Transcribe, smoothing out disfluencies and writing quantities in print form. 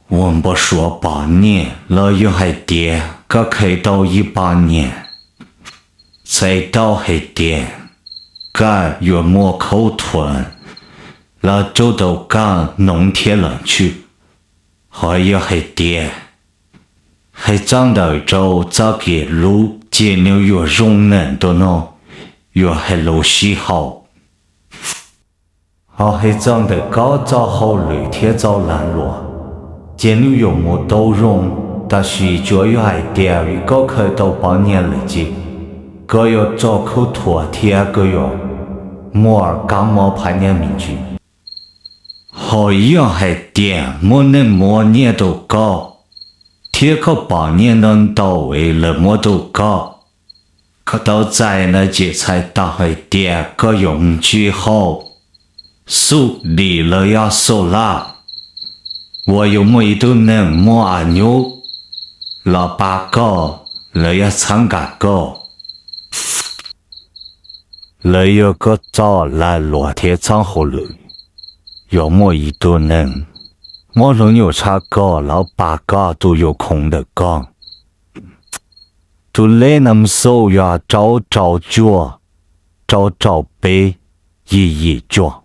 我不说8年，老友还跌，个开到18年，再到还跌，个月末口吞，老走到干农田了去，还有还跌，还长到走早给路，见牛越容忍的呢，越还路西好。好还长得高早好绿天早烂落。见牛越没都容，但是脚越还跌于高开到8年了几，个要找口托天个月，摩尔刚毛排年民居，好样还跌，没能摸年都高，天可8年能到位了摸都高，可到在那节才打还跌个用具好，手离了呀手啦。我有没都能摸阿牛，老八高，了也参加高，了有个早来落天长后路，有没都能，我龙有差高，老八高都有空的讲，都来那么手呀，找脚，找背，一脚。